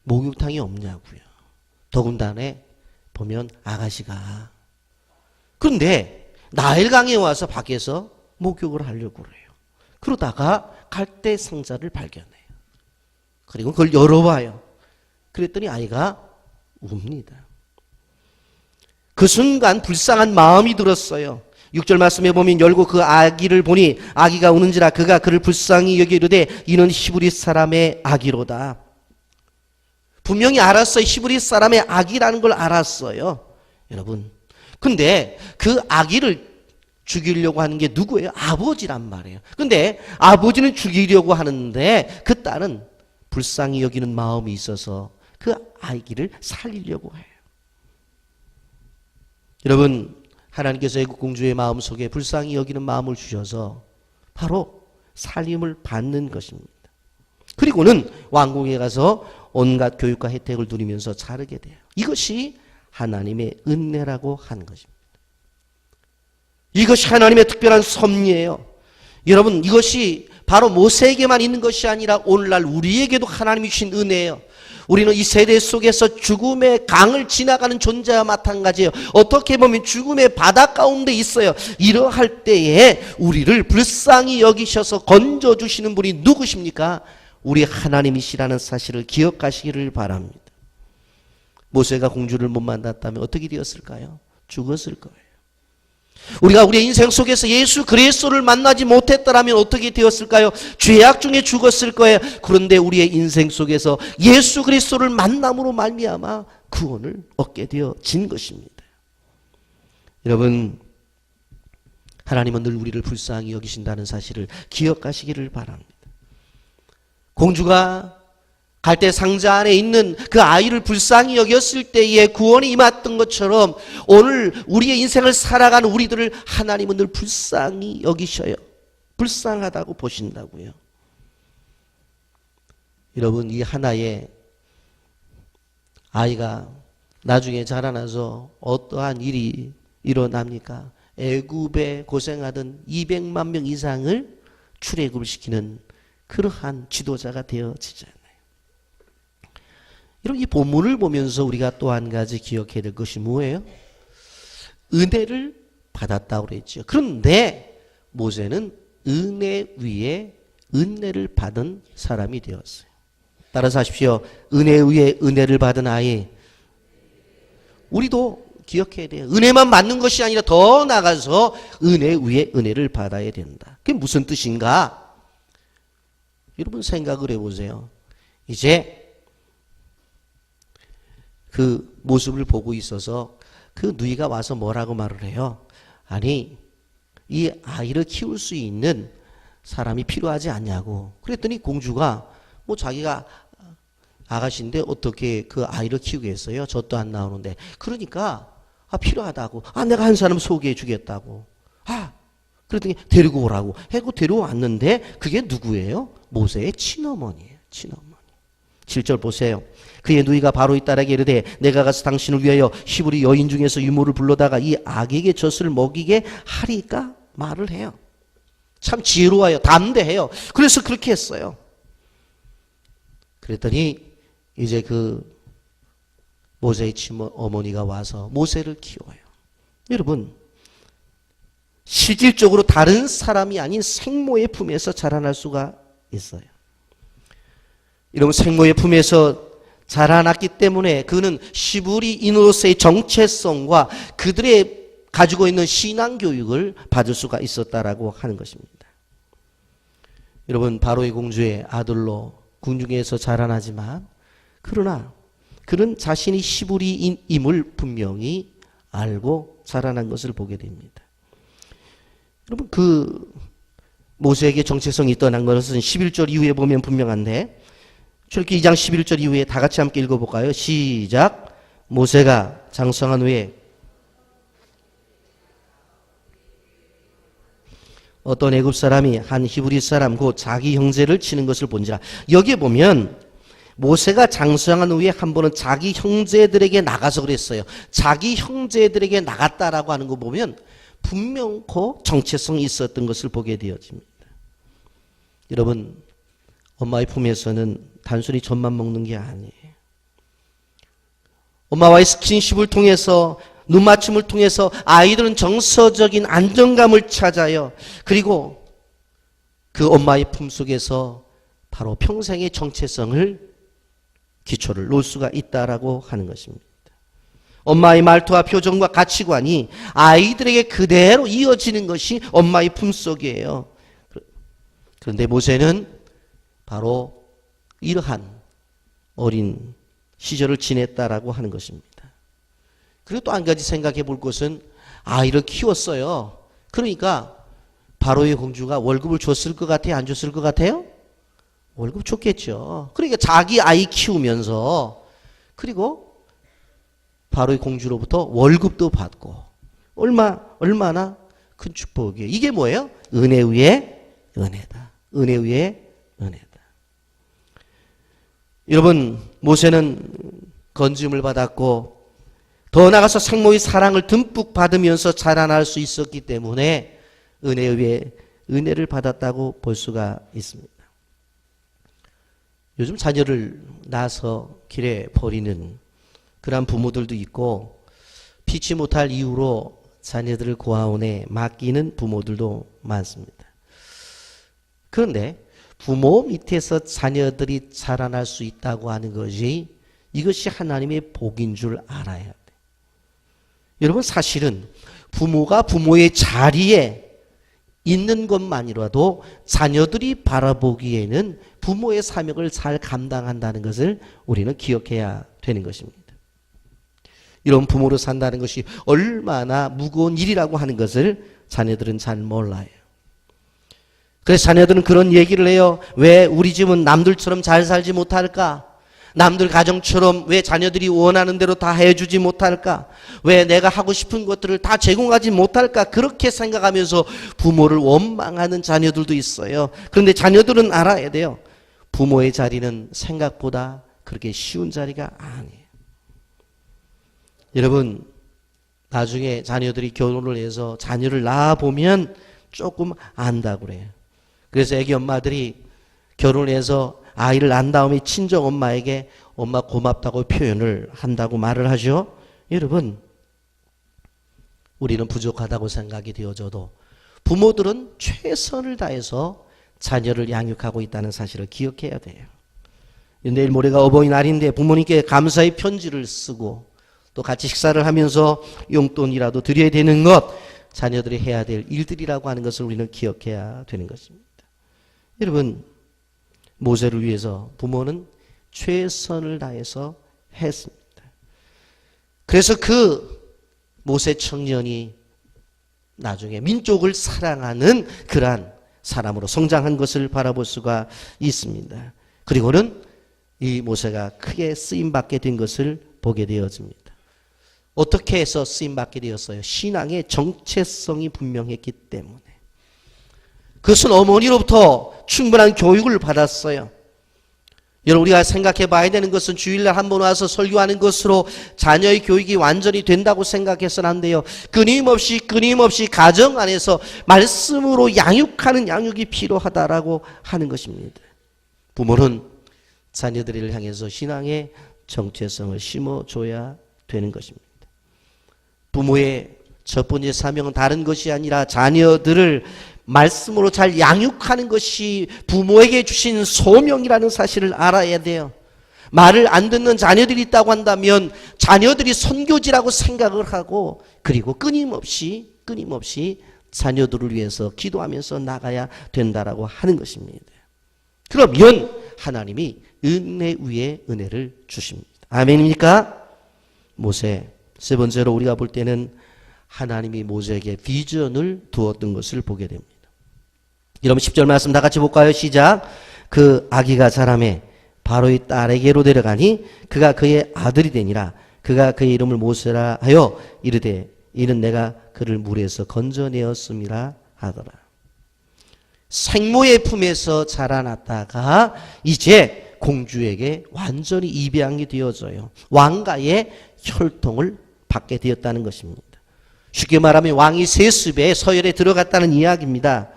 [SPEAKER 1] 목욕탕이 없냐고요. 더군다나 보면 아가씨가. 그런데 나일강에 와서 밖에서 목욕을 하려고 그래요. 그러다가 갈대 상자를 발견해요. 그리고 그걸 열어봐요. 그랬더니 아이가 웁니다. 그 순간 불쌍한 마음이 들었어요. 6절 말씀에 보면 열고 그 아기를 보니 아기가 우는지라 그가 그를 불쌍히 여기 이르되 이는 히브리 사람의 아기로다. 분명히 알았어요. 히브리 사람의 아기라는 걸 알았어요. 여러분. 근데 그 아기를 죽이려고 하는 게 누구예요? 아버지란 말이에요. 근데 아버지는 죽이려고 하는데 그 딸은 불쌍히 여기는 마음이 있어서 그 아기를 살리려고 해요. 여러분, 하나님께서 애굽 공주의 마음속에 불쌍히 여기는 마음을 주셔서 바로 살림을 받는 것입니다. 그리고는 왕궁에 가서 온갖 교육과 혜택을 누리면서 자르게 돼요. 이것이 하나님의 은혜라고 하는 것입니다. 이것이 하나님의 특별한 섭리예요. 여러분, 이것이 바로 모세에게만 있는 것이 아니라 오늘날 우리에게도 하나님이 주신 은혜예요. 우리는 이 세대 속에서 죽음의 강을 지나가는 존재와 마찬가지예요. 어떻게 보면 죽음의 바다 가운데 있어요. 이러할 때에 우리를 불쌍히 여기셔서 건져주시는 분이 누구십니까? 우리 하나님이시라는 사실을 기억하시기를 바랍니다. 모세가 공주를 못 만났다면 어떻게 되었을까요? 죽었을 거예요. 우리가 우리의 인생 속에서 예수 그리스도를 만나지 못했더라면 어떻게 되었을까요? 죄악 중에 죽었을 거예요. 그런데 우리의 인생 속에서 예수 그리스도를 만남으로 말미암아 구원을 얻게 되어진 것입니다. 여러분, 하나님은 늘 우리를 불쌍히 여기신다는 사실을 기억하시기를 바랍니다. 공주가 갈대 상자 안에 있는 그 아이를 불쌍히 여겼을 때에 구원이 임했던 것처럼 오늘 우리의 인생을 살아가는 우리들을 하나님은 늘 불쌍히 여기셔요. 불쌍하다고 보신다고요. 여러분, 이 하나의 아이가 나중에 자라나서 어떠한 일이 일어납니까? 애굽에 고생하던 200만 명 이상을 출애굽을 시키는 그러한 지도자가 되어지잖아요. 여러분, 이 본문을 보면서 우리가 또 한 가지 기억해야 될 것이 뭐예요? 은혜를 받았다고 그랬죠. 그런데 모세는 은혜 위에 은혜를 받은 사람이 되었어요. 따라서 하십시오. 은혜 위에 은혜를 받은 아이. 우리도 기억해야 돼요. 은혜만 받는 것이 아니라 더 나아가서 은혜 위에 은혜를 받아야 된다. 그게 무슨 뜻인가? 여러분 생각을 해보세요. 이제 그 모습을 보고 있어서 그 누이가 와서 뭐라고 말을 해요? 아니, 이 아이를 키울 수 있는 사람이 필요하지 않냐고. 그랬더니 공주가 뭐 자기가 아가씨인데 어떻게 그 아이를 키우겠어요? 젖도 안 나오는데. 그러니까 필요하다고. 내가 한 사람 소개해 주겠다고. 그랬더니 데리고 오라고 해고 데려왔는데 그게 누구예요? 모세의 친어머니예요. 친어머니. 7절 보세요. 그의 누이가 바로의 딸에게 이르되 내가 가서 당신을 위하여 히브리 여인 중에서 유모를 불러다가 이 아기에게 젖을 먹이게 하리까 말을 해요. 참 지혜로워요. 담대해요. 그래서 그렇게 했어요. 그랬더니 이제 그 모세의 친어머니가 와서 모세를 키워요. 여러분, 실질적으로 다른 사람이 아닌 생모의 품에서 자라날 수가 있어요. 여러분, 생모의 품에서 자라났기 때문에 그는 시브리 이노스의 정체성과 그들의 가지고 있는 신앙교육을 받을 수가 있었다라고 하는 것입니다. 여러분, 바로의 공주의 아들로 궁중에서 자라나지만 그러나 그는 자신이 시브리임을 분명히 알고 자라난 것을 보게 됩니다. 여러분, 그 모세에게 정체성이 떠난 것은 11절 이후에 보면 분명한데 출애굽기 2장 11절 이후에 다 같이 함께 읽어볼까요? 시작. 모세가 장성한 후에 어떤 애굽 사람이 한 히브리 사람 곧 자기 형제를 치는 것을 본지라. 여기에 보면 모세가 장성한 후에 한 번은 자기 형제들에게 나가서 그랬어요. 자기 형제들에게 나갔다라고 하는 거 보면 분명코 정체성이 있었던 것을 보게 되어집니다. 여러분, 엄마의 품에서는 단순히 젖만 먹는 게 아니에요. 엄마와의 스킨십을 통해서, 눈맞춤을 통해서 아이들은 정서적인 안정감을 찾아요. 그리고 그 엄마의 품속에서 바로 평생의 정체성을, 기초를 놓을 수가 있다라고 하는 것입니다. 엄마의 말투와 표정과 가치관이 아이들에게 그대로 이어지는 것이 엄마의 품속이에요. 그런데 모세는 바로 이러한 어린 시절을 지냈다라고 하는 것입니다. 그리고 또 한 가지 생각해 볼 것은 아이를 키웠어요. 그러니까 바로의 공주가 월급을 줬을 것 같아요? 안 줬을 것 같아요? 월급 줬겠죠. 그러니까 자기 아이 키우면서 그리고 바로의 공주로부터 월급도 받고 얼마나 큰 축복이에요. 이게 뭐예요? 은혜 위에 은혜다. 은혜 위에 은혜다. 여러분, 모세는 건짐을 받았고 더 나아가서 생모의 사랑을 듬뿍 받으면서 자라날 수 있었기 때문에 은혜 위에 은혜를 받았다고 볼 수가 있습니다. 요즘 자녀를 낳아서 길에 버리는 그런 부모들도 있고 피치 못할 이유로 자녀들을 고아원에 맡기는 부모들도 많습니다. 그런데 부모 밑에서 자녀들이 자라날 수 있다고 하는 것이 이것이 하나님의 복인 줄 알아야 돼요. 여러분 사실은 부모가 부모의 자리에 있는 것만이라도 자녀들이 바라보기에는 부모의 사명을 잘 감당한다는 것을 우리는 기억해야 되는 것입니다. 이런 부모로 산다는 것이 얼마나 무거운 일이라고 하는 것을 자녀들은 잘 몰라요. 그래서 자녀들은 그런 얘기를 해요. 왜 우리 집은 남들처럼 잘 살지 못할까? 남들 가정처럼 왜 자녀들이 원하는 대로 다 해주지 못할까? 왜 내가 하고 싶은 것들을 다 제공하지 못할까? 그렇게 생각하면서 부모를 원망하는 자녀들도 있어요. 그런데 자녀들은 알아야 돼요. 부모의 자리는 생각보다 그렇게 쉬운 자리가 아니에요. 여러분 나중에 자녀들이 결혼을 해서 자녀를 낳아보면 조금 안다고 그래요. 그래서 애기 엄마들이 결혼해서 아이를 낳은 다음에 친정 엄마에게 엄마 고맙다고 표현을 한다고 말을 하죠. 여러분 우리는 부족하다고 생각이 되어져도 부모들은 최선을 다해서 자녀를 양육하고 있다는 사실을 기억해야 돼요. 내일 모레가 어버이날인데 부모님께 감사의 편지를 쓰고 또 같이 식사를 하면서 용돈이라도 드려야 되는 것, 자녀들이 해야 될 일들이라고 하는 것을 우리는 기억해야 되는 것입니다. 여러분 모세를 위해서 부모는 최선을 다해서 했습니다. 그래서 그 모세 청년이 나중에 민족을 사랑하는 그러한 사람으로 성장한 것을 바라볼 수가 있습니다. 그리고는 이 모세가 크게 쓰임받게 된 것을 보게 되어집니다. 어떻게 해서 쓰임받게 되었어요? 신앙의 정체성이 분명했기 때문에. 그것은 어머니로부터 충분한 교육을 받았어요. 여러분 우리가 생각해 봐야 되는 것은 주일날 한번 와서 설교하는 것으로 자녀의 교육이 완전히 된다고 생각해서는 안 돼요. 끊임없이 가정 안에서 말씀으로 양육하는 양육이 필요하다라고 하는 것입니다. 부모는 자녀들을 향해서 신앙의 정체성을 심어줘야 되는 것입니다. 부모의 첫 번째 사명은 다른 것이 아니라 자녀들을 말씀으로 잘 양육하는 것이 부모에게 주신 소명이라는 사실을 알아야 돼요. 말을 안 듣는 자녀들이 있다고 한다면 자녀들이 선교지라고 생각을 하고 그리고 끊임없이 자녀들을 위해서 기도하면서 나가야 된다라고 하는 것입니다. 그러면 하나님이 은혜 위에 은혜를 주십니다. 아멘입니까? 모세 세 번째로 우리가 볼 때는 하나님이 모세에게 비전을 두었던 것을 보게 됩니다. 여러분 10절 말씀 다 같이 볼까요? 시작. 그 아기가 자라매 바로의 딸에게로 데려가니 그가 그의 아들이 되니라. 그가 그의 이름을 모세라 하여 이르되 이는 내가 그를 물에서 건져내었음이라 하더라. 생모의 품에서 자라났다가 이제 공주에게 완전히 입양이 되어져요. 왕가의 혈통을 받게 되었다는 것입니다. 쉽게 말하면 왕이 세습에 서열에 들어갔다는 이야기입니다.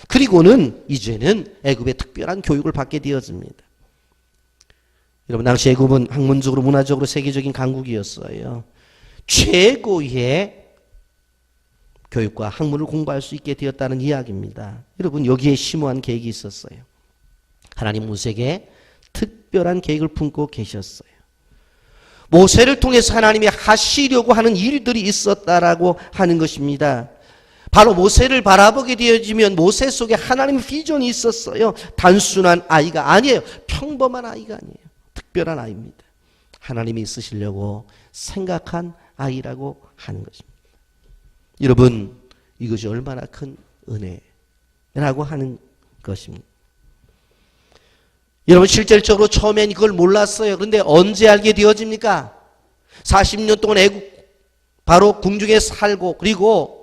[SPEAKER 1] 그리고는 이제는 애굽의 특별한 교육을 받게 되어집니다. 여러분 당시 애굽은 학문적으로 문화적으로 세계적인 강국이었어요. 최고의 교육과 학문을 공부할 수 있게 되었다는 이야기입니다. 여러분 여기에 심오한 계획이 있었어요. 하나님 모세에게 특별한 계획을 품고 계셨어요. 모세를 통해서 하나님이 하시려고 하는 일들이 있었다라고 하는 것입니다. 바로 모세를 바라보게 되어지면 모세 속에 하나님의 비전이 있었어요. 단순한 아이가 아니에요. 평범한 아이가 아니에요. 특별한 아이입니다. 하나님이 있으시려고 생각한 아이라고 하는 것입니다. 여러분 이것이 얼마나 큰 은혜라고 하는 것입니다. 여러분 실질적으로 처음엔 이걸 몰랐어요. 그런데 언제 알게 되어집니까? 40년 동안 애국 바로 궁중에 살고 그리고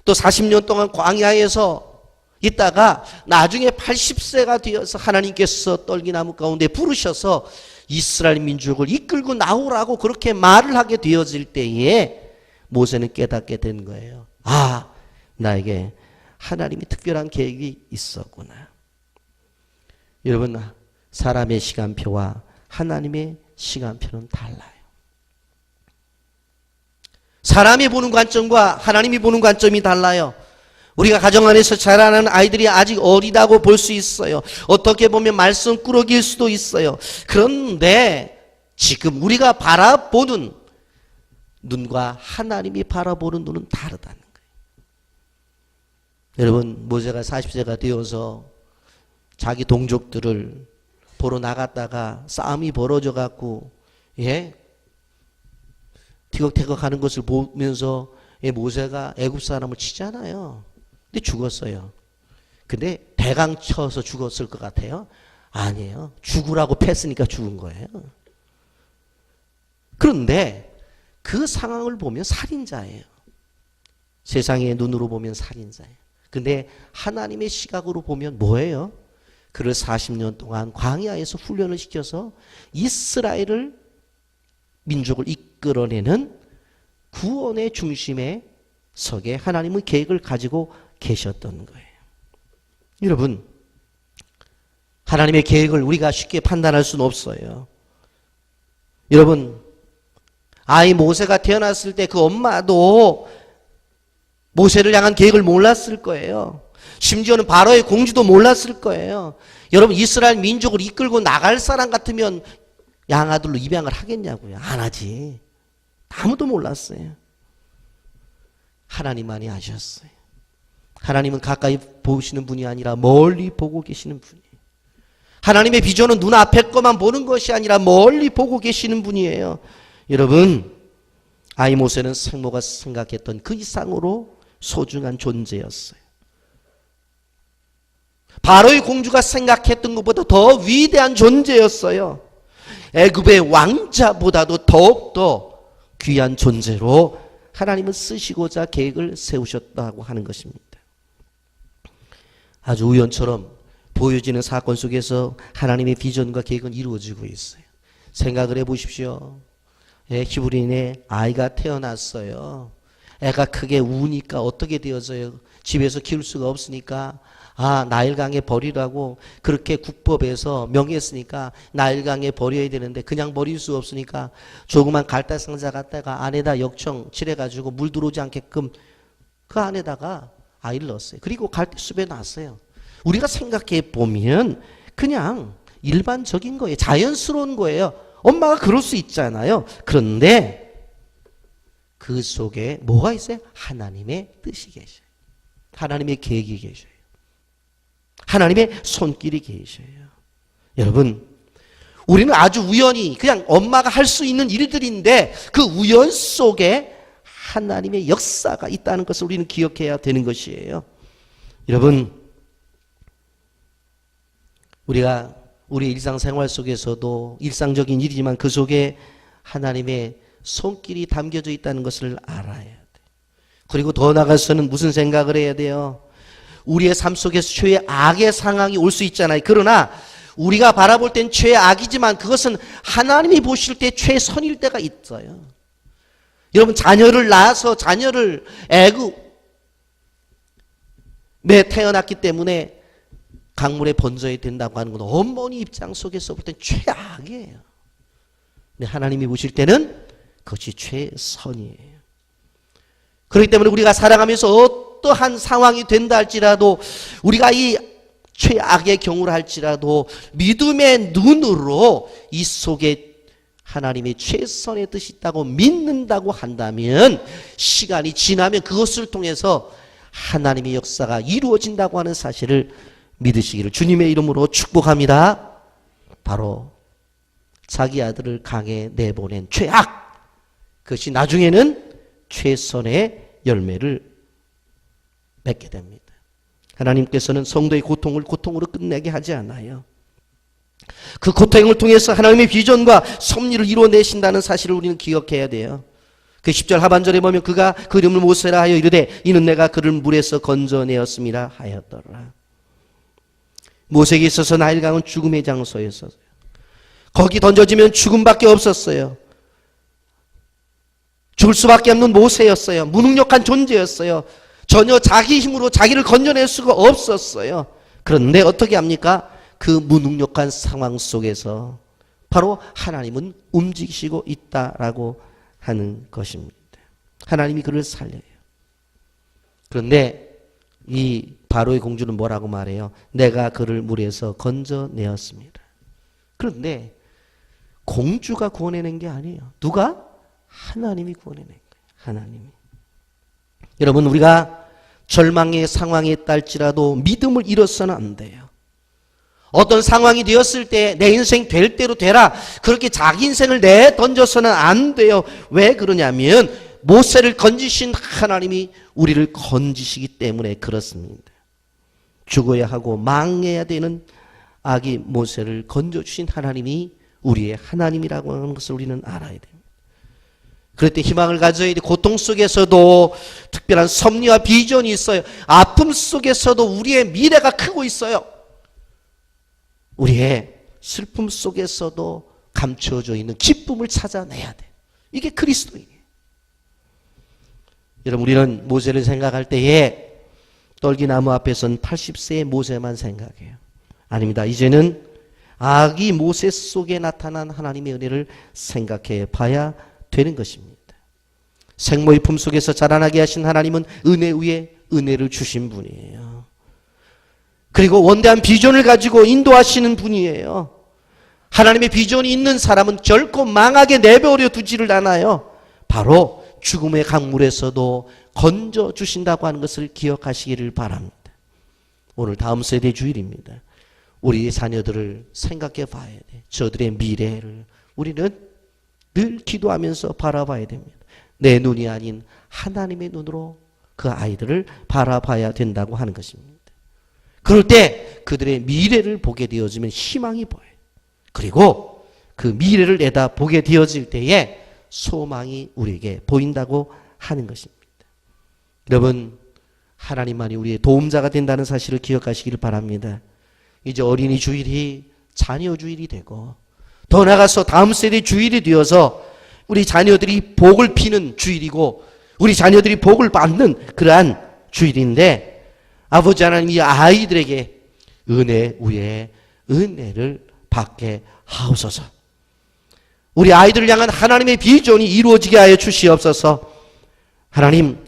[SPEAKER 1] 또 40년 동안 광야에서 있다가 나중에 80세가 되어서 하나님께서 떨기나무 가운데 부르셔서 이스라엘 민족을 이끌고 나오라고 그렇게 말을 하게 되어질 때에 모세는 깨닫게 된 거예요. 아, 나에게 하나님이 특별한 계획이 있었구나. 여러분 사람의 시간표와 하나님의 시간표는 달라요. 사람이 보는 관점과 하나님이 보는 관점이 달라요. 우리가 가정 안에서 자라는 아이들이 아직 어리다고 볼 수 있어요. 어떻게 보면 말썽꾸러기일 수도 있어요. 그런데 지금 우리가 바라보는 눈과 하나님이 바라보는 눈은 다르다는 거예요. 여러분, 모세가 40세가 되어서 자기 동족들을 보러 나갔다가 싸움이 벌어져 갖고 티격태격 하는 것을 보면서 모세가 애굽 사람을 치잖아요. 근데 죽었어요. 근데 대강 쳐서 죽었을 것 같아요? 아니에요. 죽으라고 패스니까 죽은 거예요. 그런데 그 상황을 보면 살인자예요. 세상의 눈으로 보면 살인자예요. 근데 하나님의 시각으로 보면 뭐예요? 그를 40년 동안 광야에서 훈련을 시켜서 이스라엘을 민족을 이끌어내는 구원의 중심에 서게 하나님은 계획을 가지고 계셨던 거예요. 여러분, 하나님의 계획을 우리가 쉽게 판단할 수는 없어요. 여러분, 아이 모세가 태어났을 때 그 엄마도 모세를 향한 계획을 몰랐을 거예요. 심지어는 바로의 공주도 몰랐을 거예요. 여러분, 이스라엘 민족을 이끌고 나갈 사람 같으면 양아들로 입양을 하겠냐고요? 안 하지. 아무도 몰랐어요. 하나님만이 아셨어요. 하나님은 가까이 보시는 분이 아니라 멀리 보고 계시는 분이에요. 하나님의 비전은 눈앞에 것만 보는 것이 아니라 멀리 보고 계시는 분이에요. 여러분, 아이 모세는 생모가 생각했던 그 이상으로 소중한 존재였어요. 바로의 공주가 생각했던 것보다 더 위대한 존재였어요. 애굽의 왕자보다도 더욱더 귀한 존재로 하나님은 쓰시고자 계획을 세우셨다고 하는 것입니다. 아주 우연처럼 보여지는 사건 속에서 하나님의 비전과 계획은 이루어지고 있어요. 생각을 해보십시오. 히브리인의 아이가 태어났어요. 애가 크게 우니까 어떻게 되어져요? 집에서 키울 수가 없으니까 나일강에 버리라고 그렇게 국법에서 명했으니까 나일강에 버려야 되는데 그냥 버릴 수 없으니까 조그만 갈대상자 갖다가 안에다 역청 칠해가지고 물 들어오지 않게끔 그 안에다가 아이를 넣었어요. 그리고 갈대숲에 놨어요. 우리가 생각해 보면 그냥 일반적인 거예요. 자연스러운 거예요. 엄마가 그럴 수 있잖아요. 그런데 그 속에 뭐가 있어요? 하나님의 뜻이 계셔요. 하나님의 계획이 계셔요. 하나님의 손길이 계셔요. 여러분, 우리는 아주 우연히 그냥 엄마가 할 수 있는 일들인데 그 우연 속에 하나님의 역사가 있다는 것을 우리는 기억해야 되는 것이에요. 여러분, 우리가 우리 일상생활 속에서도 일상적인 일이지만 그 속에 하나님의 손길이 담겨져 있다는 것을 알아야 돼. 그리고 더 나아가서는 무슨 생각을 해야 돼요? 우리의 삶 속에서 최악의 상황이 올 수 있잖아요. 그러나 우리가 바라볼 땐 최악이지만 그것은 하나님이 보실 때 최선일 때가 있어요. 여러분, 자녀를 낳아서 자녀를 애굽에 태어났기 때문에 강물에 번져야 된다고 하는 건 어머니 입장 속에서 볼 땐 최악이에요. 근데 하나님이 보실 때는 그것이 최선이에요. 그렇기 때문에 우리가 살아가면서 어떠한 상황이 된다 할지라도 우리가 이 최악의 경우를 할지라도 믿음의 눈으로 이 속에 하나님의 최선의 뜻이 있다고 믿는다고 한다면 시간이 지나면 그것을 통해서 하나님의 역사가 이루어진다고 하는 사실을 믿으시기를 주님의 이름으로 축복합니다. 바로 자기 아들을 강에 내보낸 최악, 그것이 나중에는 최선의 열매를 맺게 됩니다. 하나님께서는 성도의 고통을 고통으로 끝내게 하지 않아요. 그 고통을 통해서 하나님의 비전과 섭리를 이루어내신다는 사실을 우리는 기억해야 돼요. 그 10절 하반절에 보면 그가 그 이름을 모세라 하여 이르되 이는 내가 그를 물에서 건져내었음이라 하였더라. 모세에게 있어서 나일강은 죽음의 장소였어요. 거기 던져지면 죽음밖에 없었어요. 죽을 수밖에 없는 모세였어요. 무능력한 존재였어요. 전혀 자기 힘으로 자기를 건져낼 수가 없었어요. 그런데 어떻게 합니까? 그 무능력한 상황 속에서 바로 하나님은 움직이시고 있다라고 하는 것입니다. 하나님이 그를 살려요. 그런데 이 바로의 공주는 뭐라고 말해요? 내가 그를 물에서 건져내었습니다. 그런데 공주가 구원해낸 게 아니에요. 누가? 하나님이 구원해낸 거예요. 하나님이. 여러분, 우리가 절망의 상황에 딸지라도 믿음을 잃어서는 안 돼요. 어떤 상황이 되었을 때 내 인생 될 대로 되라, 그렇게 자기 인생을 내던져서는 안 돼요. 왜 그러냐면 모세를 건지신 하나님이 우리를 건지시기 때문에 그렇습니다. 죽어야 하고 망해야 되는 아기 모세를 건져주신 하나님이 우리의 하나님이라고 하는 것을 우리는 알아야 됩니다. 그럴 때 희망을 가져야 돼. 고통 속에서도 특별한 섭리와 비전이 있어요. 아픔 속에서도 우리의 미래가 크고 있어요. 우리의 슬픔 속에서도 감춰져 있는 기쁨을 찾아내야 돼. 이게 그리스도예요. 여러분, 우리는 모세를 생각할 때에 떨기나무 앞에선 80세의 모세만 생각해요. 아닙니다. 이제는 아기 모세 속에 나타난 하나님의 은혜를 생각해 봐야 되는 것입니다. 생모의 품속에서 자라나게 하신 하나님은 은혜 위에 은혜를 주신 분이에요. 그리고 원대한 비전을 가지고 인도하시는 분이에요. 하나님의 비전이 있는 사람은 결코 망하게 내버려 두지를 않아요. 바로 죽음의 강물에서도 건져주신다고 하는 것을 기억하시기를 바랍니다. 오늘 다음 세대 주일입니다. 우리 자녀들을 생각해 봐야 돼. 저들의 미래를 우리는 늘 기도하면서 바라봐야 됩니다. 내 눈이 아닌 하나님의 눈으로 그 아이들을 바라봐야 된다고 하는 것입니다. 그럴 때 그들의 미래를 보게 되어지면 희망이 보여요. 그리고 그 미래를 내다보게 되어질 때에 소망이 우리에게 보인다고 하는 것입니다. 여러분, 하나님만이 우리의 도움자가 된다는 사실을 기억하시길 바랍니다. 이제 어린이 주일이 자녀 주일이 되고 더 나아가서 다음 세대 주일이 되어서 우리 자녀들이 복을 피는 주일이고 우리 자녀들이 복을 받는 그러한 주일인데, 아버지 하나님이 아이들에게 은혜 위에 은혜를 받게 하옵소서. 우리 아이들을 향한 하나님의 비전이 이루어지게 하여 주시옵소서. 하나님,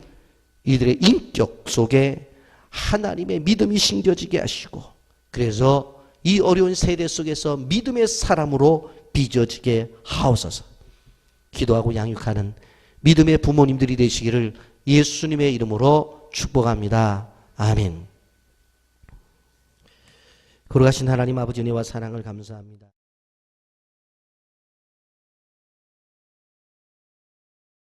[SPEAKER 1] 이들의 인격 속에 하나님의 믿음이 심겨지게 하시고, 그래서 이 어려운 세대 속에서 믿음의 사람으로 빚어지게 하옵소서. 기도하고 양육하는 믿음의 부모님들이 되시기를 예수님의 이름으로 축복합니다. 아멘. 거룩하신 하나님 아버지 은혜와 사랑을 감사합니다.